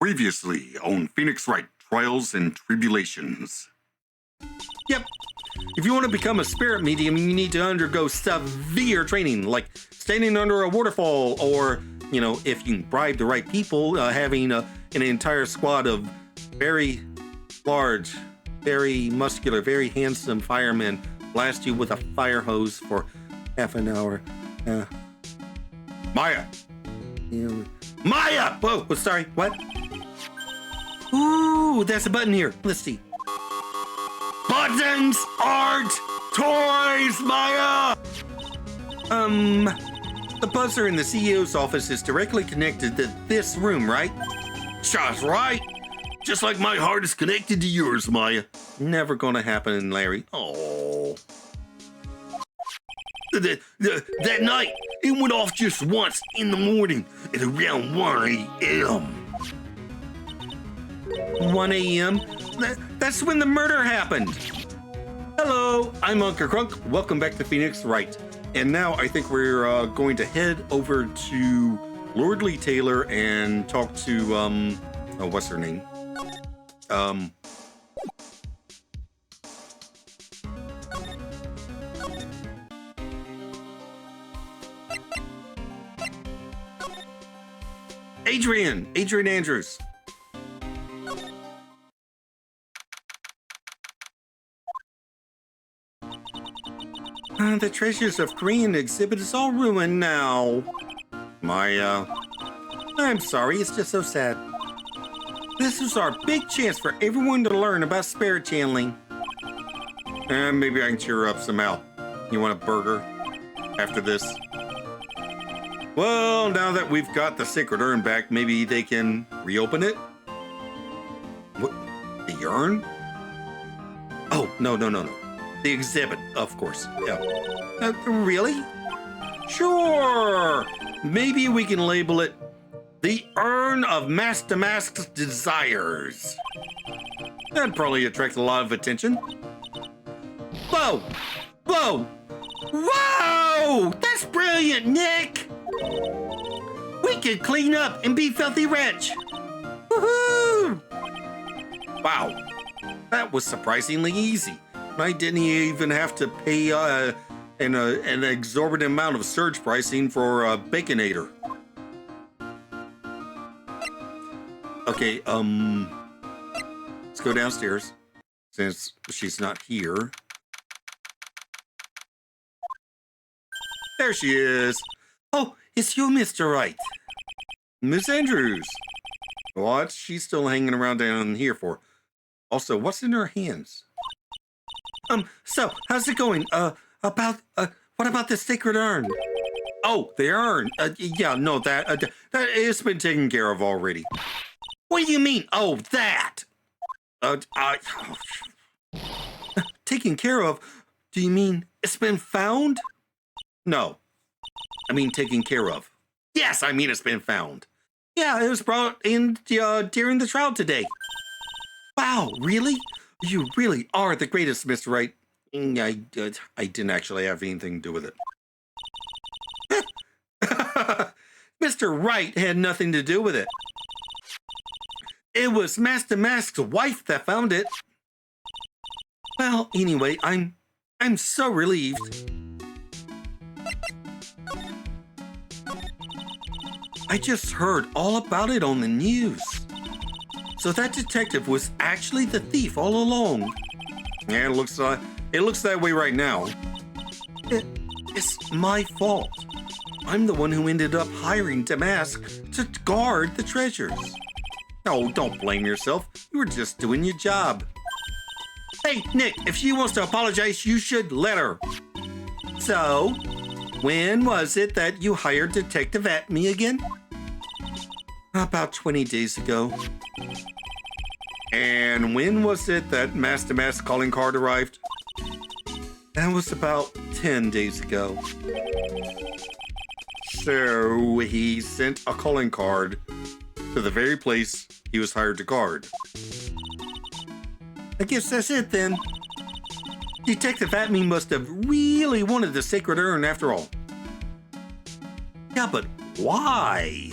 Previously on Phoenix Wright, Trials and Tribulations. Yep. If you want to become a spirit medium, you need to undergo severe training, like standing under a waterfall, or, if you can bribe the right people, having an entire squad of very large, very muscular, very handsome firemen blast you with a fire hose for half an hour. Maya! Maya! Whoa, sorry, what? Ooh, there's a button here. Let's see. Buttons aren't toys, Maya! The buzzer in the CEO's office is directly connected to this room, right? That's right. Just like my heart is connected to yours, Maya. Never gonna happen, Larry. Oh. That night, it went off just once in the morning at around 1 a.m. 1 a.m.? That's when the murder happened. Hello, I'm Unca Crunk. Welcome back to Phoenix Wright. And now I think we're going to head over to Lordly Taylor and talk to, what's her name? Adrian Andrews. The Treasures of Korean exhibit is all ruined now. I'm sorry, it's just so sad. This is our big chance for everyone to learn about spirit channeling. Maybe I can cheer her up somehow. You want a burger after this? Well, now that we've got the sacred urn back, maybe they can reopen it? What? The urn? Oh, no. The exhibit, of course. Yeah. Really? Sure. Maybe we can label it the Urn of Master Mask's Desires. That'd probably attract a lot of attention. Whoa! That's brilliant, Nick! We could clean up and be filthy rich. Woohoo! Wow, that was surprisingly easy. I didn't even have to pay an exorbitant amount of surge pricing for Baconator. Okay, let's go downstairs since she's not here. There she is. Oh, it's you, Mr. Wright. Miss Andrews. What's she still hanging around down here for? Also, what's in her hands? So, how's it going? What about the sacred urn? Oh, the urn. Yeah, no, that it's been taken care of already. What do you mean? Oh, that. Taken care of? Do you mean it's been found? No. I mean taken care of. Yes, I mean it's been found. Yeah, it was brought in during the trial today. Wow, really? You really are the greatest, Mr. Wright. I didn't actually have anything to do with it. Mr. Wright had nothing to do with it. It was Master Mask's wife that found it. Well, anyway, I'm so relieved. I just heard all about it on the news. So that detective was actually the thief all along. Yeah, it looks that way right now. It's my fault. I'm the one who ended up hiring Damask to guard the treasures. No, don't blame yourself. You were just doing your job. Hey, Nick, if she wants to apologize, you should let her. So, when was it that you hired Detective at me again? About 20 days ago. And when was it that Master Mask's calling card arrived? That was about 10 days ago. So he sent a calling card to the very place he was hired to guard. I guess that's it then. Detective Atme must have really wanted the sacred urn after all. Yeah, but why?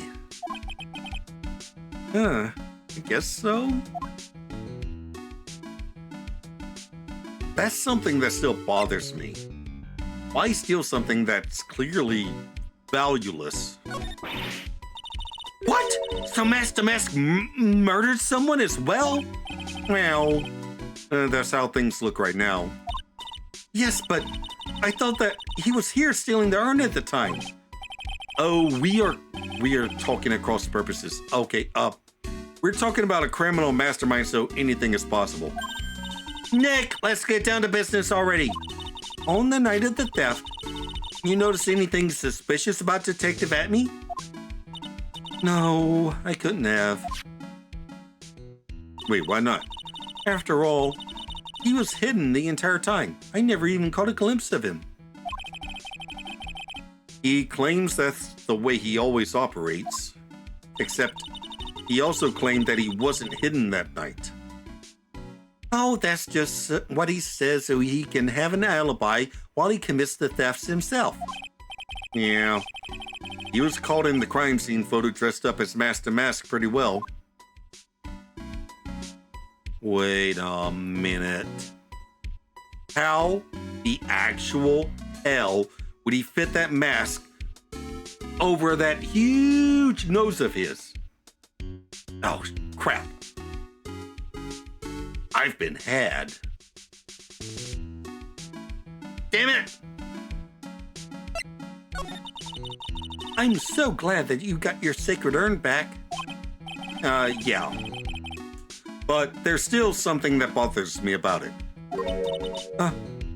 I guess so. That's something that still bothers me. Why steal something that's clearly valueless? What? So Master Mask murdered someone as well? Well, that's how things look right now. Yes, but I thought that he was here stealing the urn at the time. Oh, we are talking at cross purposes. Okay, we're talking about a criminal mastermind, so anything is possible. Nick, let's get down to business already. On the night of the theft, You notice anything suspicious about Detective Atme? no, I couldn't have. Wait, why not? After all, he was hidden the entire time. I never even caught a glimpse of him. He claims that's the way he always operates, except he also claimed that he wasn't hidden that night. Oh, that's just what he says so he can have an alibi while he commits the thefts himself. Yeah, he was caught in the crime scene photo dressed up as Master Mask pretty well. Wait a minute. How the actual hell would he fit that mask over that huge nose of his? Oh, crap. I've been had. Damn it! I'm so glad that you got your sacred urn back. Yeah. But there's still something that bothers me about it.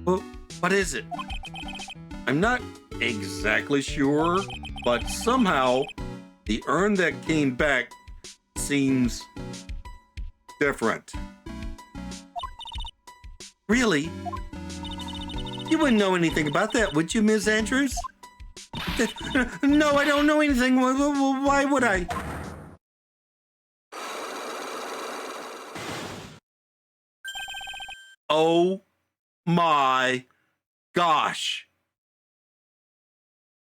Well, what is it? I'm not exactly sure, but somehow the urn that came back seems different. Really? You wouldn't know anything about that, would you, Ms. Andrews? No, I don't know anything. Why would I? Oh my gosh.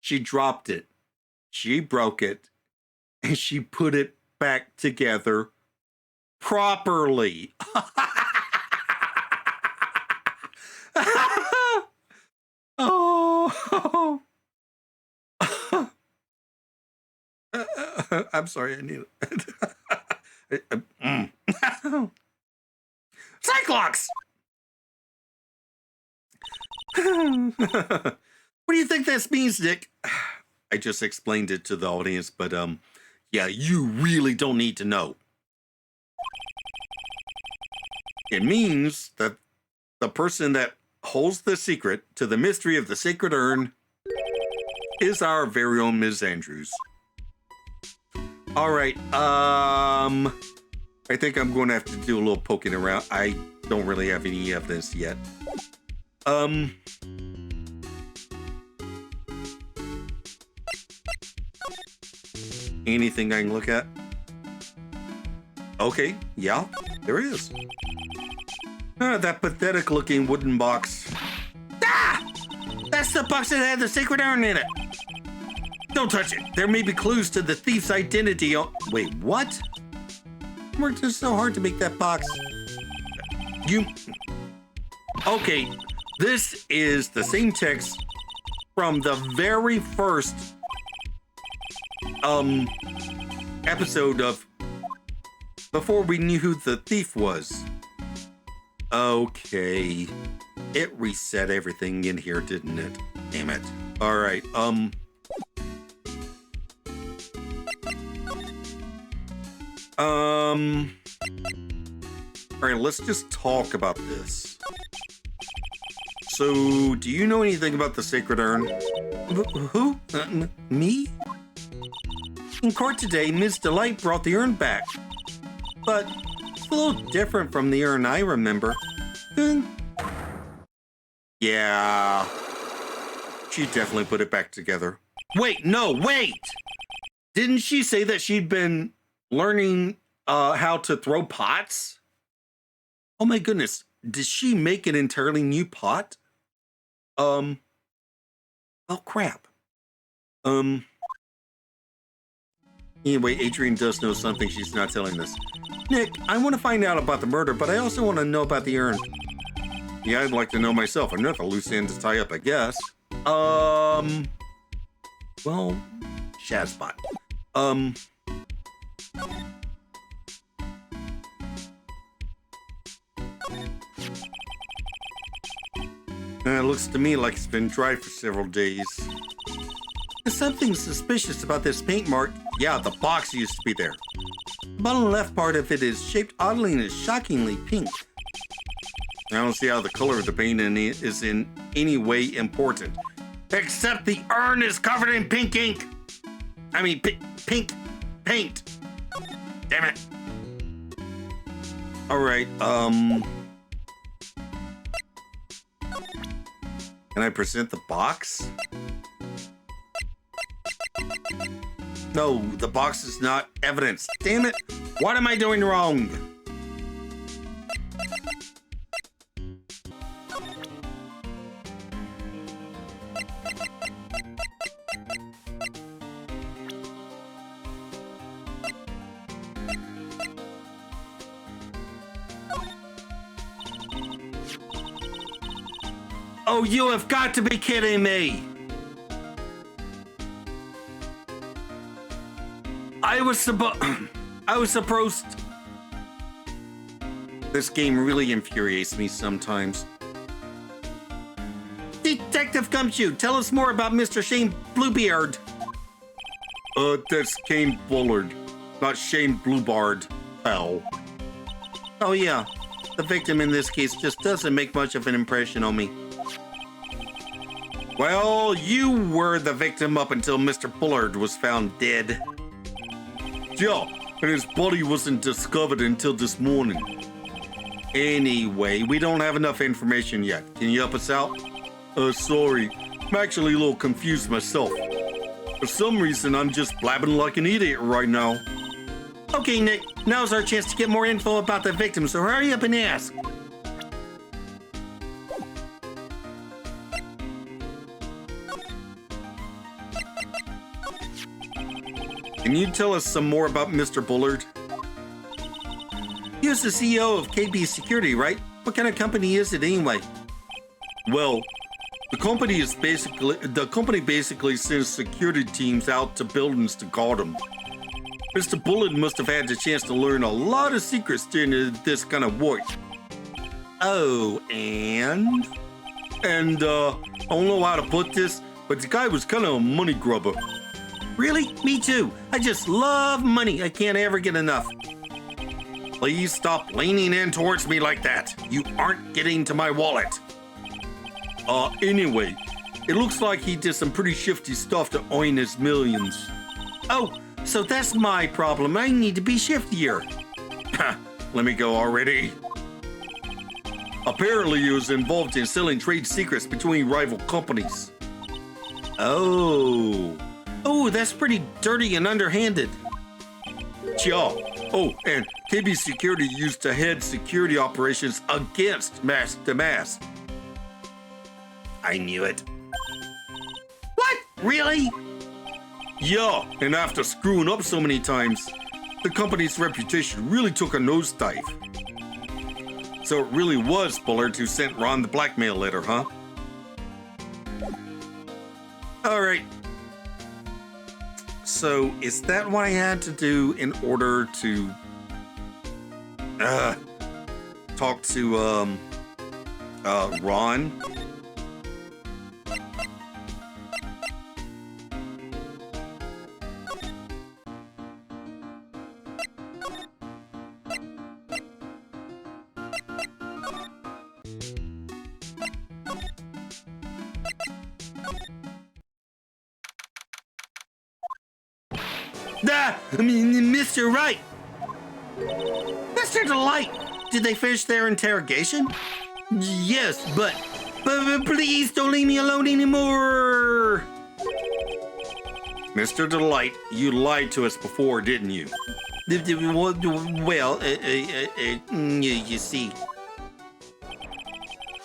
She dropped it. She broke it. And she put it back together properly. Oh. I'm sorry, I need it. Cyclops! What do you think this means, Nick? I just explained it to the audience, but yeah, you really don't need to know. It means that the person that holds the secret to the mystery of the sacred urn is our very own Ms. Andrews. All right, I think I'm going to have to do a little poking around. I don't really have any evidence yet. Anything I can look at? Okay, yeah, there is. That pathetic looking wooden box. Ah! That's the box that had the sacred urn in it. Don't touch it. There may be clues to the thief's identity on... Wait, what? Worked just so hard to make that box. Okay, this is the same text from the very first episode of before we knew who the thief was. Okay. It reset everything in here, didn't it? Damn it. All right, all right, let's just talk about this. So, do you know anything about the sacred urn? Who? Me? In court today, Ms. Delight brought the urn back. But it's a little different from the urn I remember. Yeah. She definitely put it back together. Wait! Didn't she say that she'd been learning how to throw pots? Oh my goodness. Did she make an entirely new pot? Oh crap. Anyway, Adrian does know something she's not telling us. Nick, I want to find out about the murder, but I also want to know about the urn. Yeah, I'd like to know myself. Another loose end to tie up, I guess. Well, Shazbot. It looks to me like it's been dry for several days. There's something suspicious about this paint mark. Yeah, the box used to be there. The bottom left part of it is shaped oddly and is shockingly pink. I don't see how the color of the paint is in any way important. Except the urn is covered in pink ink. I mean, pink paint. Damn it. All right, Can I present the box? No, the box is not evidence. Damn it. What am I doing wrong? Oh, you have got to be kidding me. I was supposed. This game really infuriates me sometimes. Detective Gumshoe, tell us more about Mr. Shane Bluebeard. That's Kane Bullard, not Shane Bluebard, pal. Oh yeah, the victim in this case just doesn't make much of an impression on me. Well, you were the victim up until Mr. Bullard was found dead. Yeah, and his body wasn't discovered until this morning. Anyway, we don't have enough information yet. Can you help us out? Sorry. I'm actually a little confused myself. For some reason, I'm just blabbing like an idiot right now. Okay, Nick, now's our chance to get more info about the victim, so hurry up and ask. Can you tell us some more about Mr. Bullard? He was the CEO of KB Security, right? What kind of company is it anyway? Well, the company basically sends security teams out to buildings to guard them. Mr. Bullard must have had the chance to learn a lot of secrets during this kind of work. Oh, and? I don't know how to put this, but the guy was kind of a money grubber. Really? Me too. I just love money. I can't ever get enough. Please stop leaning in towards me like that. You aren't getting to my wallet. Anyway, it looks like he did some pretty shifty stuff to earn his millions. Oh, so that's my problem. I need to be shiftier. Let me go already. Apparently, he was involved in selling trade secrets between rival companies. Oh, that's pretty dirty and underhanded. Yeah. Oh, and KB Security used to head security operations against Mask to Mask. I knew it. What? Really? Yeah, and after screwing up so many times, the company's reputation really took a nosedive. So it really was Bullard who sent Ron the blackmail letter, huh? All right. So is that what I had to do in order to talk to Ron? Mr. Wright! Mr. Delight! Did they finish their interrogation? Yes, but please don't leave me alone anymore! Mr. Delight, you lied to us before, didn't you? Well, you see.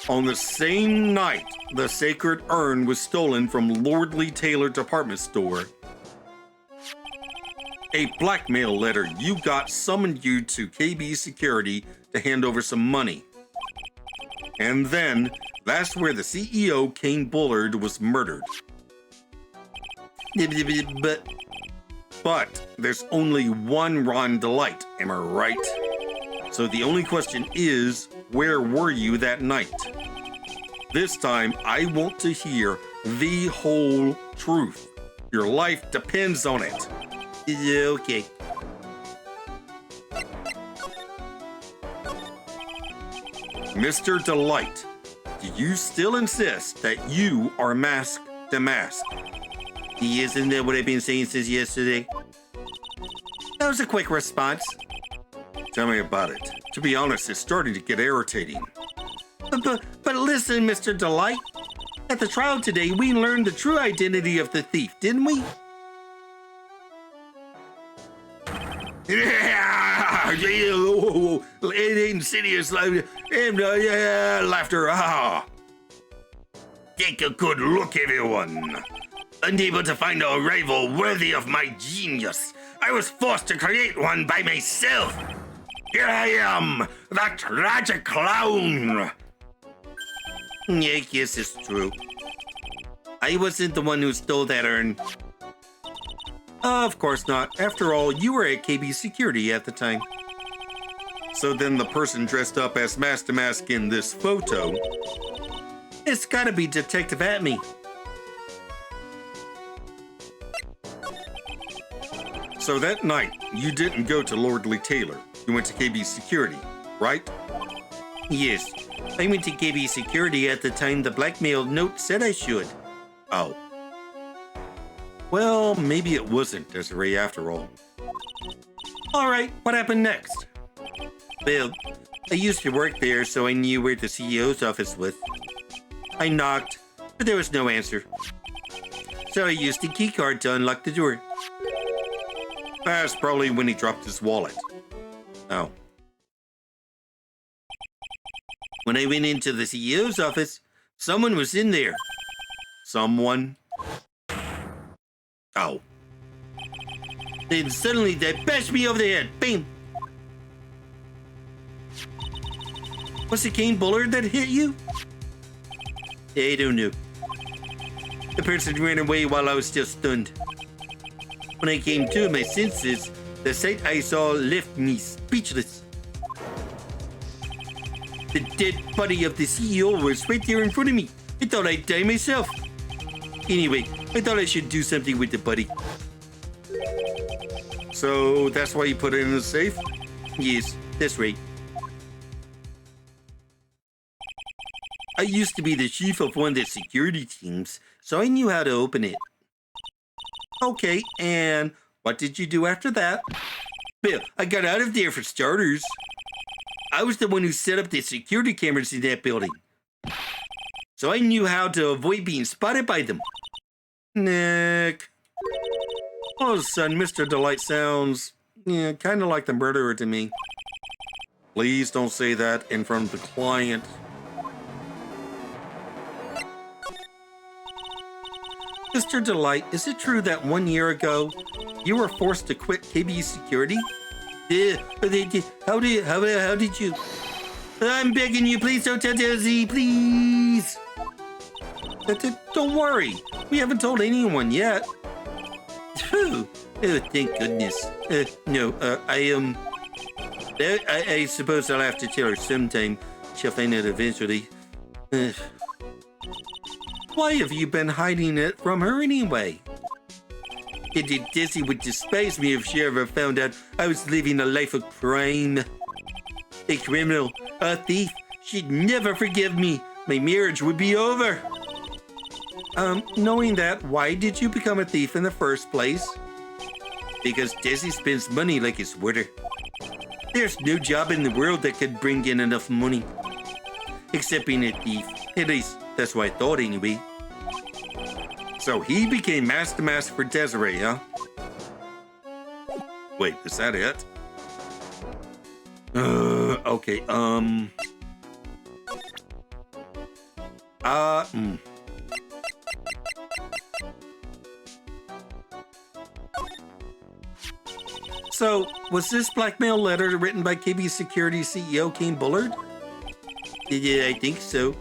On the same night, the sacred urn was stolen from Lordly Taylor Department Store. A blackmail letter you got summoned you to KB Security to hand over some money. And then, that's where the CEO, Kane Bullard, was murdered. But there's only one Ron Delight, am I right? So the only question is, where were you that night? This time, I want to hear the whole truth. Your life depends on it. Okay. Mr. Delight, do you still insist that you are masked to mask? Isn't that what I've been saying since yesterday? That was a quick response. Tell me about it. To be honest, it's starting to get irritating. But listen, Mr. Delight. At the trial today, we learned the true identity of the thief, didn't we? Insidious laughter. Take a good look, everyone. Unable to find a rival worthy of my genius, I was forced to create one by myself. Here I am, the tragic clown. Yeah, I guess it's true. I wasn't the one who stole that urn. Of course not. After all, you were at KB Security at the time. So then the person dressed up as Mask to Mask in this photo, it's gotta be Detective Atme. So that night, you didn't go to Lordly Taylor. You went to KB Security, right? Yes. I went to KB Security at the time the blackmail note said I should. Oh. Well, maybe it wasn't Desiree after all. Alright, what happened next? Well, I used to work there, so I knew where the CEO's office was. I knocked, but there was no answer. So I used the key card to unlock the door. That's probably when he dropped his wallet. Oh. When I went into the CEO's office, someone was in there. Someone? Oh. Then suddenly they bashed me over the head. Bam! Was it Kane Bullard that hit you? I don't know. The person ran away while I was still stunned. When I came to my senses, the sight I saw left me speechless. The dead body of the CEO was right there in front of me. I thought I'd die myself. Anyway, I thought I should do something with the body. So that's why you put it in the safe? Yes, that's right. I used to be the chief of one of the security teams, so I knew how to open it. Okay, and what did you do after that? Well, I got out of there for starters. I was the one who set up the security cameras in that building. So I knew how to avoid being spotted by them. Nick. All of a sudden, Mr. Delight sounds, kind of like the murderer to me. Please don't say that in front of the client. Mr. Delight, is it true that 1 year ago, you were forced to quit KB Security? How did you? I'm begging you, please don't tell Desi, please. Don't worry, we haven't told anyone yet. Oh, thank goodness. No, I suppose I'll have to tell her sometime. She'll find it eventually. Why have you been hiding it from her anyway? Desi would despise me if she ever found out I was living a life of crime. A criminal, a thief, she'd never forgive me. My marriage would be over. Knowing that, why did you become a thief in the first place? Because Desi spends money like it's water. There's no job in the world that could bring in enough money. Except being a thief. At least, that's what I thought anyway. So he became Mask to Mask for Desiree, huh? Wait, is that it? Okay, So, was this blackmail letter written by KB Security CEO Kane Bullard? Yeah, I think so.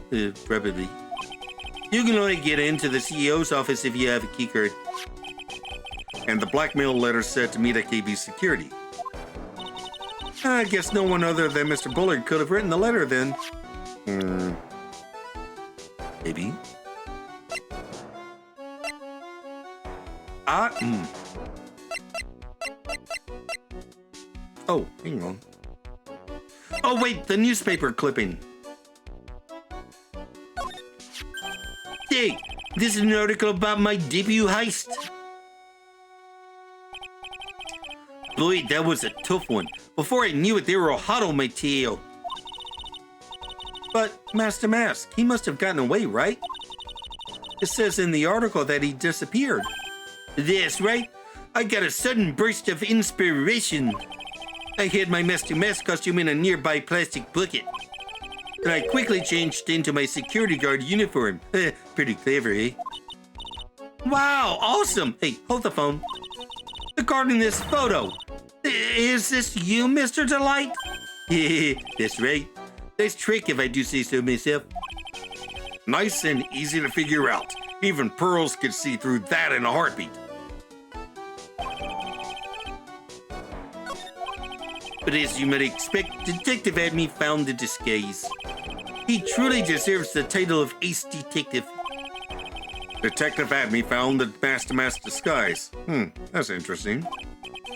Probably. You can only get into the CEO's office if you have a keycard. And the blackmail letter said to meet at KB Security. I guess no one other than Mr. Bullard could have written the letter then. Maybe. Oh, hang on. Oh, wait, the newspaper clipping. Hey, this is an article about my debut heist. Boy, that was a tough one. Before I knew it, they were all hot on my tail. But Master Mask, he must have gotten away, right? It says in the article that he disappeared. That's right. I got a sudden burst of inspiration. I hid my Master Mask costume in a nearby plastic bucket. And I quickly changed into my security guard uniform. Pretty clever, eh? Wow, awesome. Hey, hold the phone. Regarding this photo, is this you, Mr. Delight? That's right. Nice trick if I do say so myself. Nice and easy to figure out. Even Pearls could see through that in a heartbeat. But as you might expect, Detective Adme found the disguise. He truly deserves the title of Ace Detective. Detective Adme found the Master Mask disguise. That's interesting.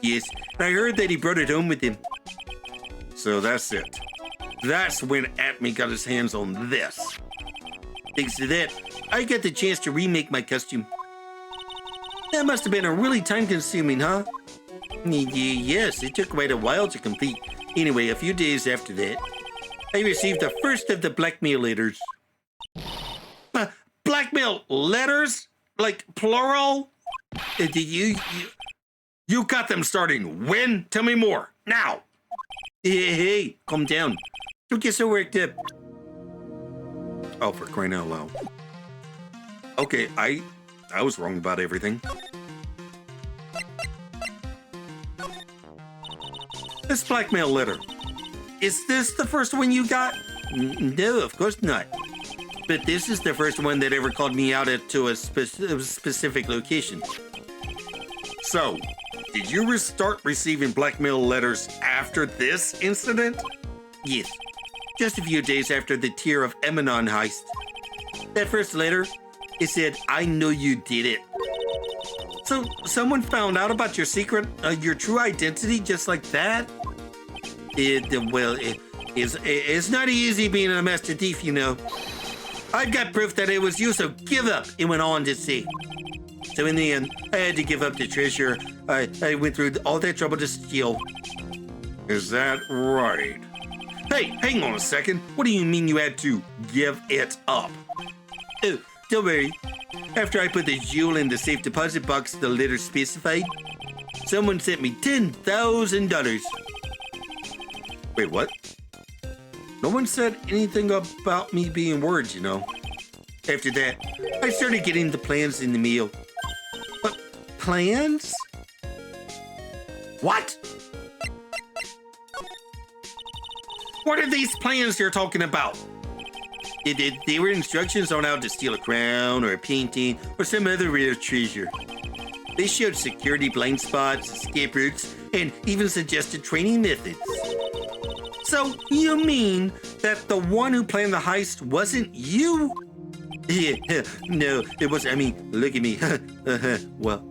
Yes, I heard that he brought it home with him. So that's it. That's when Adme got his hands on this. Thanks to that, I got the chance to remake my costume. That must have been a really time-consuming, huh? Yes, it took quite a while to complete. Anyway, a few days after that, I received the first of the blackmail letters. Blackmail letters? Like plural? You got them starting when? Tell me more, now! Hey, calm down. Don't get so worked up. Oh, for crying out loud. Okay, I was wrong about everything. This blackmail letter. Is this the first one you got? No, of course not. But this is the first one that ever called me out to a specific location. So, did you start receiving blackmail letters after this incident? Yes. Just a few days after the Tear of Emanon heist. That first letter, it said, "I know you did it." So, someone found out about your secret, your true identity just like that? It's not easy being a master thief, you know. I've got proof that it was you, so give up, it went on to say. So in the end, I had to give up the treasure. I went through all that trouble to steal. Is that right? Hey, hang on a second. What do you mean you had to give it up? Oh, don't worry. After I put the jewel in the safe deposit box the letter specified, someone sent me $10,000. Wait, what? No one said anything about me being words, you know. After that, I started getting the plans in the mail. But plans? What? What are these plans you're talking about? They were instructions on how to steal a crown or a painting or some other rare treasure. They showed security blind spots, escape routes, and even suggested training methods. So you mean that the one who planned the heist wasn't you? Yeah, no, it wasn't. I mean, look at me. Well,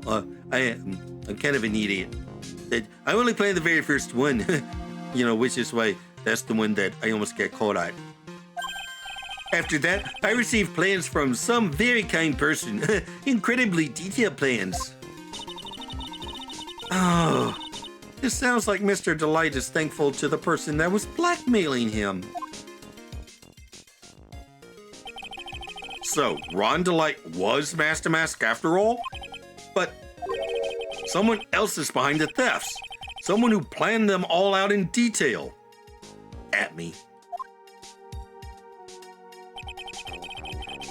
I'm kind of an idiot. I only planned the very first one, you know, which is why that's the one that I almost got caught at. After that, I received plans from some very kind person. Incredibly detailed plans. Oh, this sounds like Mr. Delight is thankful to the person that was blackmailing him. So, Ron Delight was Master Mask after all? But someone else is behind the thefts. Someone who planned them all out in detail. At me.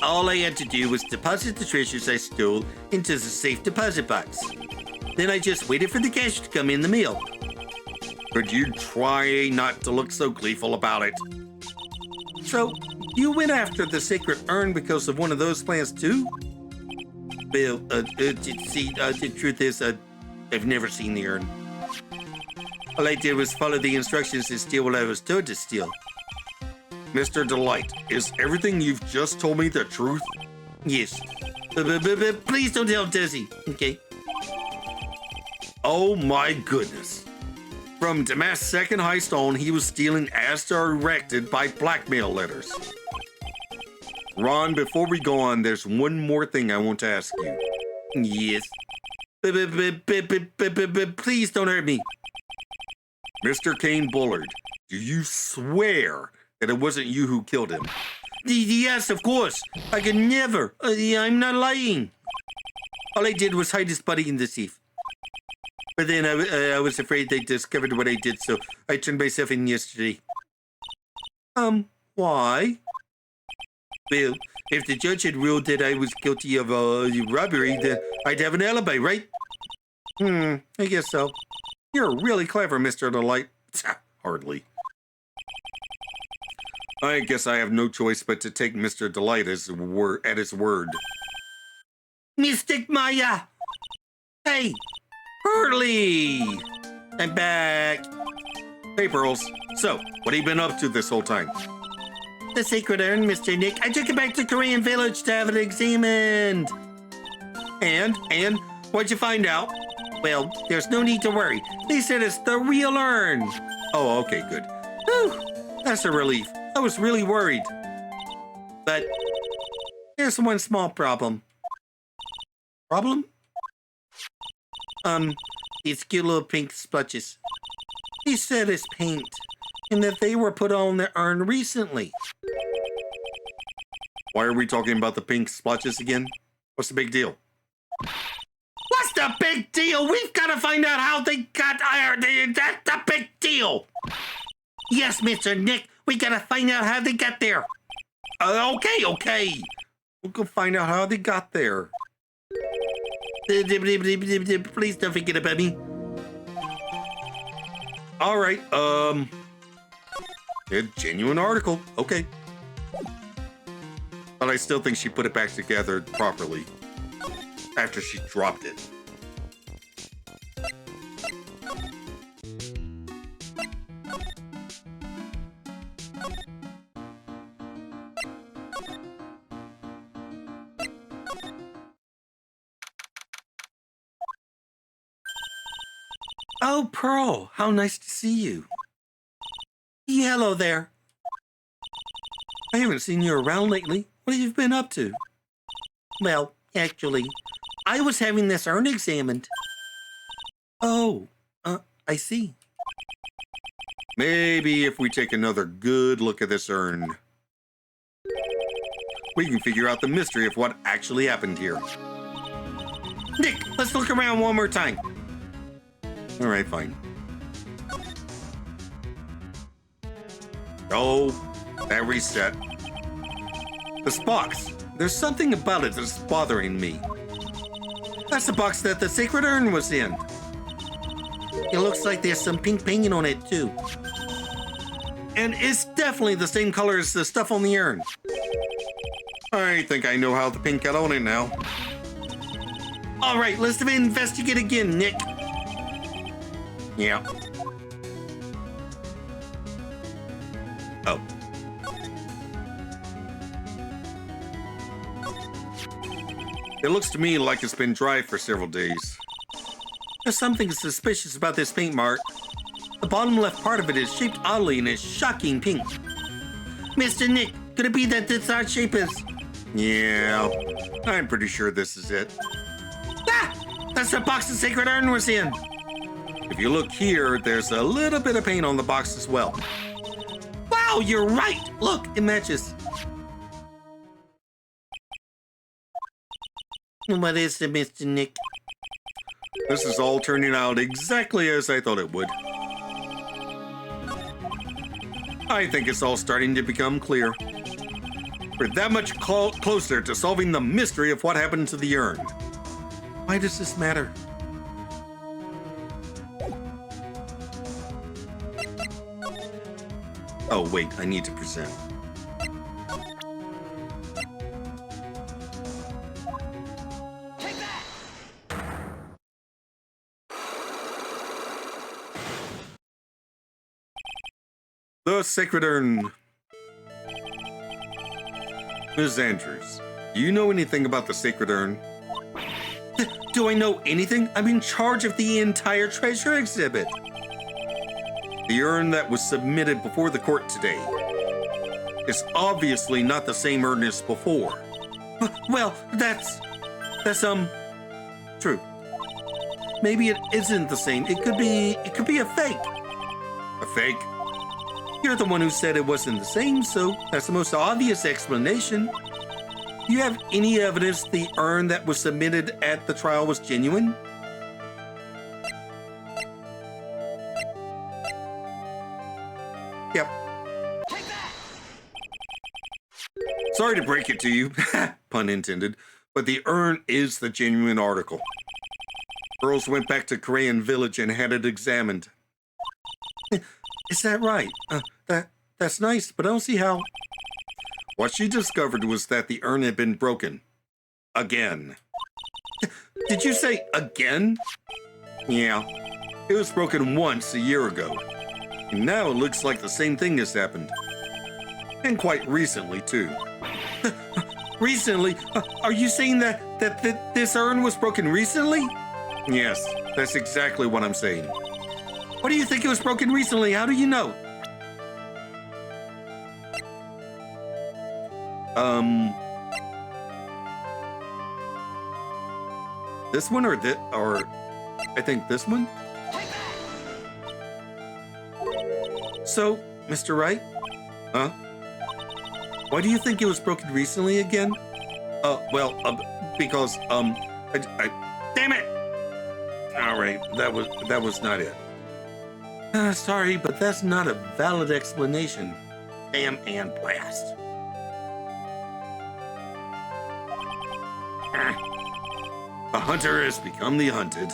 All I had to do was deposit the treasures I stole into the safe deposit box. Then I just waited for the cash to come in the mail. Could you try not to look so gleeful about it? So, you went after the sacred urn because of one of those plans too? Well, the truth is, I've never seen the urn. All I did was follow the instructions and steal what I was told to steal. Mr. Delight, is everything you've just told me the truth? Yes. But please don't tell Desi, okay? Oh my goodness. From Damas' second heist on, he was stealing as directed by blackmail letters. Ron, before we go on, there's one more thing I want to ask you. Yes. But please don't hurt me. Mr. Kane Bullard, do you swear that it wasn't you who killed him? Yes, of course. I could never. I'm not lying. All I did was hide his body in the safe. But then I was afraid they discovered what I did, so I turned myself in yesterday. Why? Well, if the judge had ruled that I was guilty of robbery, then I'd have an alibi, right? I guess so. You're really clever, Mr. Delight. Hardly. I guess I have no choice but to take Mr. Delight at his word. Mystic Maya! Hey! Hurley! I'm back. Hey, Pearls. So, what have you been up to this whole time? The sacred urn, Mr. Nick. I took it back to Korean village to have it examined. And what'd you find out? Well, there's no need to worry. They said it's the real urn. Oh, okay, good. Whew, that's a relief. I was really worried. But there's one small problem. Problem? These cute little pink splotches. He said it's paint, and that they were put on the urn recently. Why are we talking about the pink splotches again? What's the big deal? What's the big deal? We've got to find out how they got iron. That's the big deal. Yes, Mr. Nick, we got to find out how they got there. Okay. We'll go find out how they got there. Please don't forget about me. All right, a genuine article. Okay. But I still think she put it back together properly after she dropped it. Oh, Pearl, how nice to see you. Hello there. I haven't seen you around lately. What have you been up to? Well, actually, I was having this urn examined. Oh, I see. Maybe if we take another good look at this urn, we can figure out the mystery of what actually happened here. Nick, let's look around one more time. All right, fine. Oh, that reset. This box. There's something about it that's bothering me. That's the box that the sacred urn was in. It looks like there's some pink paint on it, too. And it's definitely the same color as the stuff on the urn. I think I know how the pink got on it now. All right, let's investigate again, Nick. Yeah. Oh. It looks to me like it's been dry for several days. There's something suspicious about this paint mark. The bottom left part of it is shaped oddly and is shocking pink. Mr. Nick, could it be that this odd shape is... Yeah, I'm pretty sure this is it. Ah! That's the box the sacred urn was in. If you look here, there's a little bit of paint on the box as well. Wow, you're right. Look, it matches. What is it, Mr. Nick? This is all turning out exactly as I thought it would. I think it's all starting to become clear. We're that much closer to solving the mystery of what happened to the urn. Why does this matter? Oh, wait, I need to present. The sacred urn. Ms. Andrews, do you know anything about the sacred urn? Do I know anything? I'm in charge of the entire treasure exhibit. The urn that was submitted before the court today is obviously not the same urn as before. Well, that's true. Maybe it isn't the same. It could be a fake. A fake? You're the one who said it wasn't the same, so that's the most obvious explanation. Do you have any evidence the urn that was submitted at the trial was genuine? Yep. Sorry to break it to you, pun intended, but the urn is the genuine article. Girls went back to Korean Village and had it examined. Is that right? That's nice, but I don't see how. What she discovered was that the urn had been broken. Again. Did you say again? Yeah. It was broken once a year ago. And now it looks like the same thing has happened. And quite recently, too. Recently? Are you saying that this urn was broken recently? Yes, that's exactly what I'm saying. What do you think it was broken recently? How do you know? This one or I think this one? So, Mr. Wright? Huh? Why do you think it was broken recently again? Because, damn it! Alright, that was not it. Sorry, but that's not a valid explanation. Damn and blast. The hunter has become the hunted.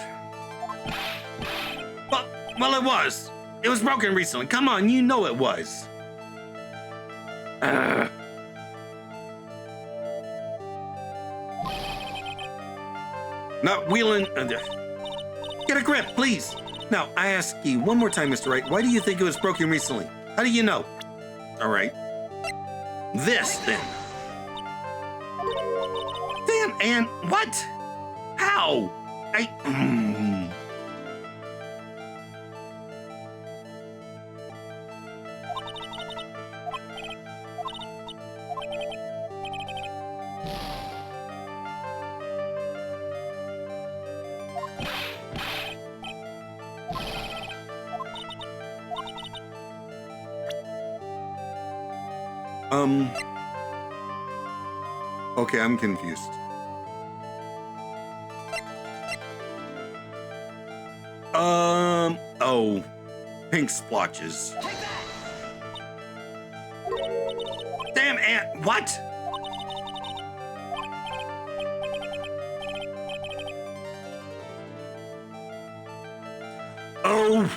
Well, it was. It was broken recently. Come on, you know it was. Not wheeling. Get a grip, please. Now, I ask you one more time, Mr. Wright, why do you think it was broken recently? How do you know? All right. This, then. Damn, and what? How? Okay, I'm confused. Oh, pink splotches. Damn, Aunt, what? Oh.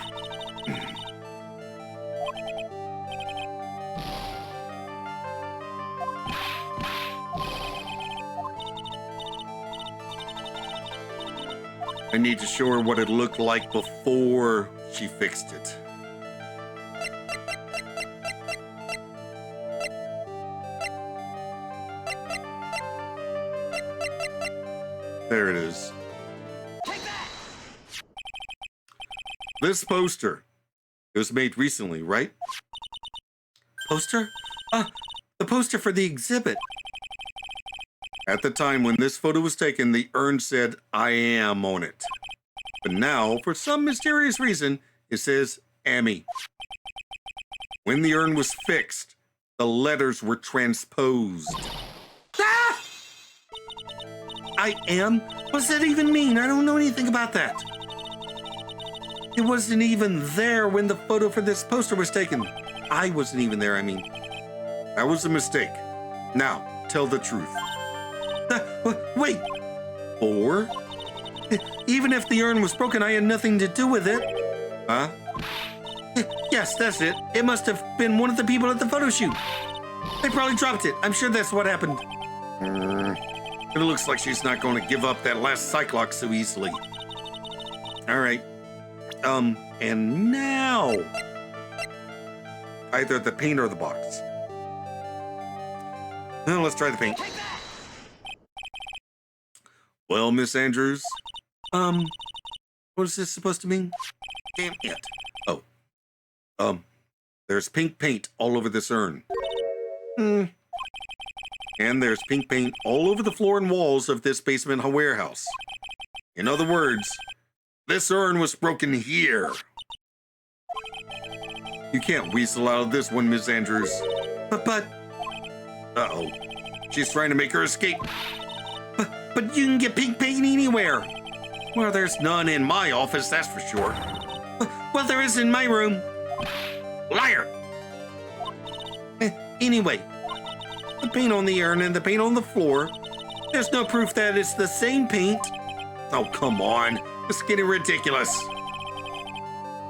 I need to show her what it looked like before she fixed it. There it is. This poster. It was made recently, right? Poster? The poster for the exhibit. At the time when this photo was taken, the urn said, "I am" on it. But now, for some mysterious reason, it says, "Amy." When the urn was fixed, the letters were transposed. Ah! I am? What does that even mean? I don't know anything about that. It wasn't even there when the photo for this poster was taken. I wasn't even there, I mean. That was a mistake. Now, tell the truth. Wait. Or? Even if the urn was broken, I had nothing to do with it. Huh? Yes, that's it. It must have been one of the people at the photo shoot. They probably dropped it. I'm sure that's what happened. It looks like she's not going to give up that last Cyclops so easily. All right. And now, either the paint or the box. Now let's try the paint. Well, Miss Andrews, What is this supposed to mean? damn it. Oh, there's pink paint all over this urn. And there's pink paint all over the floor and walls of this basement warehouse. In other words, this urn was broken here. You can't weasel out of this one, Miss Andrews. But, Uh-oh. She's trying to make her escape. but you can get pink paint anywhere. Well, there's none in my office, that's for sure. Well, there is in my room. Liar! Anyway, the paint on the urn and the paint on the floor, there's no proof that it's the same paint. Oh, come on. It's getting ridiculous.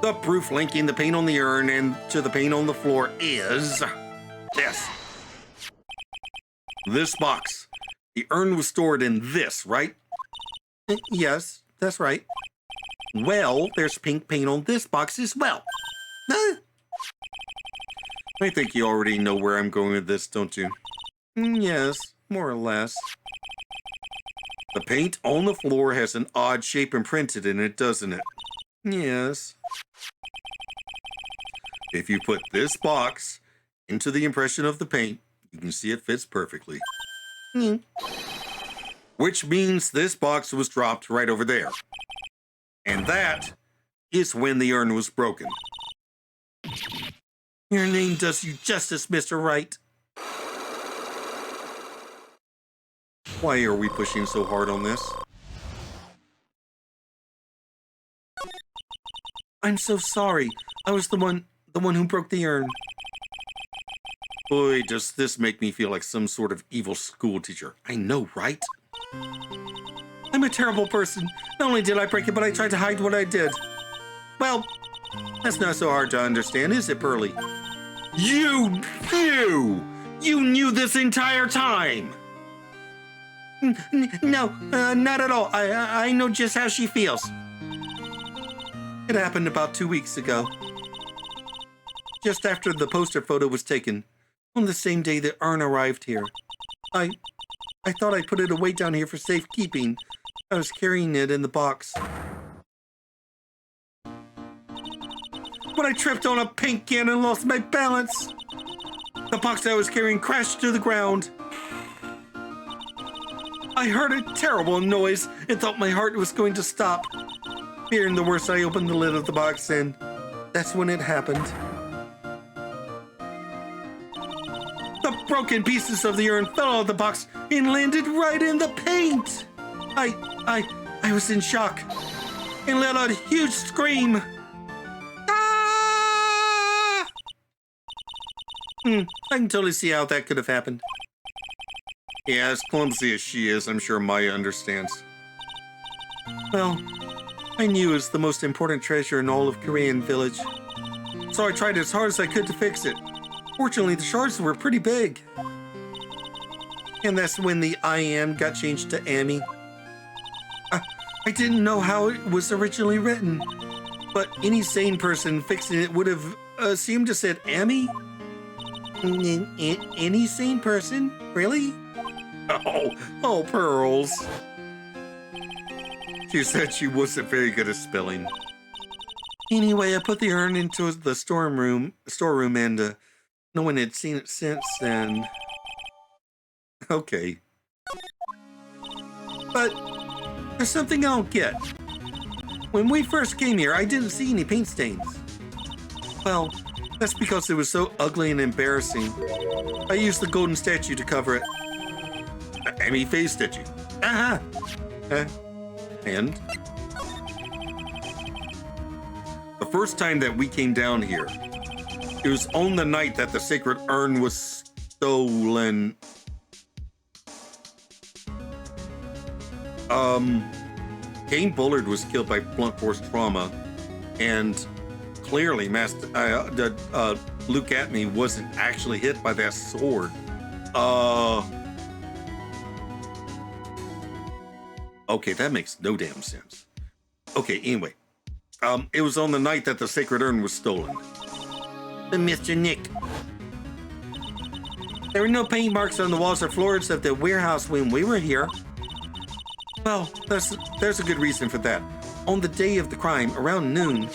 The proof linking the paint on the urn and to the paint on the floor is this. This box. The urn was stored in this, right? Yes, that's right. Well, there's pink paint on this box as well. I think you already know where I'm going with this, don't you? Yes, more or less. The paint on the floor has an odd shape imprinted in it, doesn't it? Yes. If you put this box into the impression of the paint, you can see it fits perfectly. Which means this box was dropped right over there. And that is when the urn was broken. Your name does you justice, Mr. Wright. Why are we pushing so hard on this? I'm so sorry. I was the one who broke the urn. Boy, does this make me feel like some sort of evil school teacher. I know, right? I'm a terrible person. Not only did I break it, but I tried to hide what I did. Well, that's not so hard to understand, is it, Pearly? You knew this entire time! No, not at all. I know just how she feels. It happened about 2 weeks ago. Just after the poster photo was taken, on the same day the urn arrived here. I thought I put it away down here for safekeeping. I was carrying it in the box. But I tripped on a paint can and lost my balance. The box I was carrying crashed to the ground. I heard a terrible noise and thought my heart was going to stop. Fearing the worst, I opened the lid of the box and that's when it happened. The broken pieces of the urn fell out of the box and landed right in the paint. I was in shock and let out a huge scream. Ah! I can totally see how that could have happened. Yeah, as clumsy as she is, I'm sure Maya understands. Well, I knew it was the most important treasure in all of Korean Village. So I tried as hard as I could to fix it. Fortunately, the shards were pretty big. And that's when the I am got changed to Amy. I didn't know how it was originally written, but any sane person fixing it would have assumed to said Amy? Any sane person? Really? Oh, Pearls. She said she wasn't very good at spelling. Anyway, I put the urn into the storeroom and no one had seen it since then. Okay. But there's something I don't get. When we first came here, I didn't see any paint stains. Well, that's because it was so ugly and embarrassing. I used the golden statue to cover it. Amy faced at you. And? The first time that we came down here, it was on the night that the sacred urn was stolen. Kane Bullard was killed by blunt force trauma, and clearly Luke Atme wasn't actually hit by that sword. Okay, that makes no damn sense. Okay, anyway. It was on the night that the sacred urn was stolen. Mr. Nick. There were no paint marks on the walls or floors of the warehouse when we were here. Well, there's a good reason for that. On the day of the crime, around noon,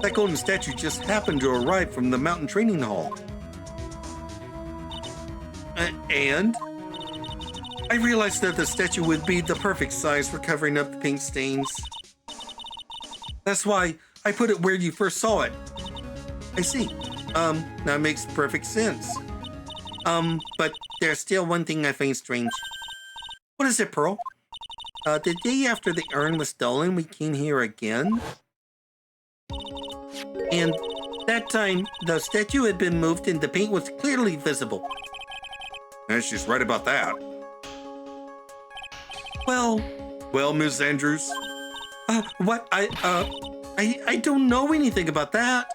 that golden statue just happened to arrive from the mountain training hall. And I realized that the statue would be the perfect size for covering up the paint stains. That's why I put it where you first saw it. I see. That makes perfect sense. But there's still one thing I find strange. What is it, Pearl? The day after the urn was stolen, we came here again. And that time, the statue had been moved and the paint was clearly visible. And she's right about that. Well, Ms. Andrews? What? I don't know anything about that.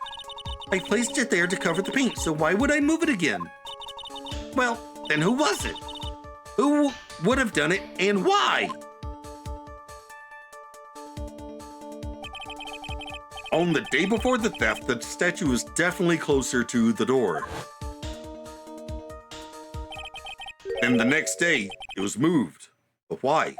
I placed it there to cover the paint, so why would I move it again? Well, then who was it? Who would have done it and why? On the day before the theft, the statue was definitely closer to the door. And the next day, it was moved. But why?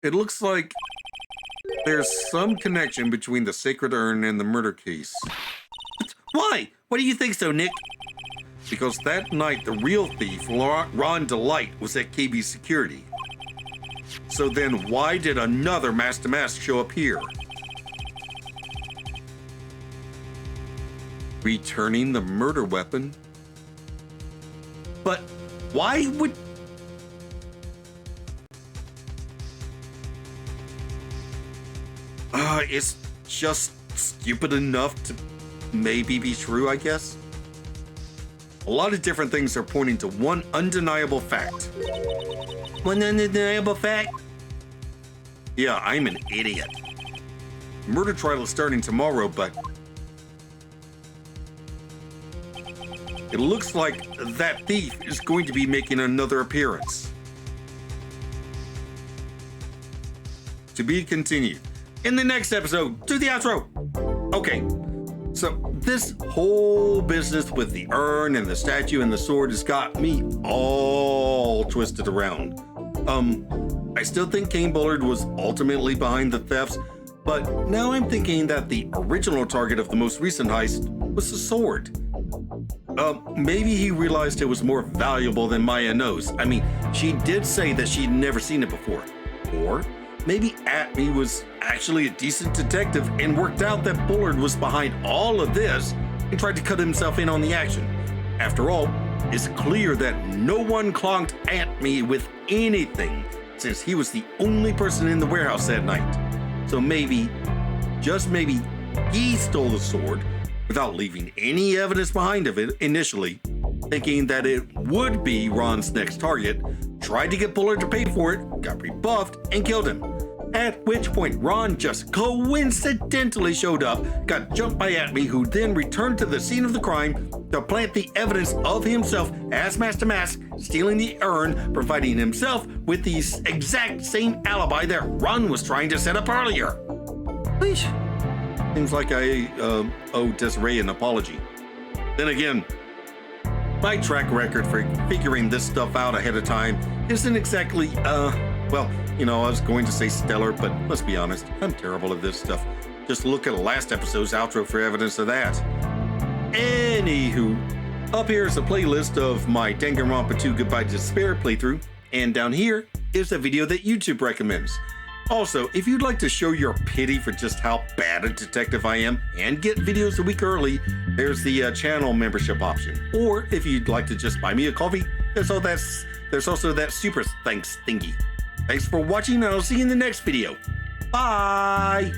It looks like there's some connection between the sacred urn and the murder case. Why? Why do you think so, Nick? Because that night, the real thief, Ron Delight, was at KB's security. So then why did another mask-to-mask show up here? Returning the murder weapon? But why would... It's just stupid enough to maybe be true, I guess. A lot of different things are pointing to one undeniable fact. One undeniable fact? Yeah, I'm an idiot. Murder trial is starting tomorrow, but it looks like that thief is going to be making another appearance. To be continued. In the next episode, do the outro. Okay, so this whole business with the urn and the statue and the sword has got me all twisted around. I still think Kane Bullard was ultimately behind the thefts, but now I'm thinking that the original target of the most recent heist was the sword. Maybe he realized it was more valuable than Maya knows. I mean, she did say that she'd never seen it before. Or maybe Atme was actually a decent detective and worked out that Bullard was behind all of this and tried to cut himself in on the action. After all, it's clear that no one clonked Atme with anything since he was the only person in the warehouse that night. So maybe, just maybe, he stole the sword without leaving any evidence behind of it initially, thinking that it would be Ron's next target, tried to get Bullard to pay for it, got rebuffed, and killed him. At which point Ron just coincidentally showed up, got jumped by Atme, who then returned to the scene of the crime to plant the evidence of himself as Mask-to-Mask, stealing the urn, providing himself with the exact same alibi that Ron was trying to set up earlier. Please. Seems like I owe Desiree an apology. Then again, my track record for figuring this stuff out ahead of time isn't exactly, well, you know, I was going to say stellar, but let's be honest, I'm terrible at this stuff. Just look at last episode's outro for evidence of that. Anywho, up here is a playlist of my Danganronpa 2 Goodbye Despair playthrough, and down here is a video that YouTube recommends. Also, if you'd like to show your pity for just how bad a detective I am and get videos a week early, there's the channel membership option. Or if you'd like to just buy me a coffee, there's also that super thanks thingy. Thanks for watching, and I'll see you in the next video. Bye!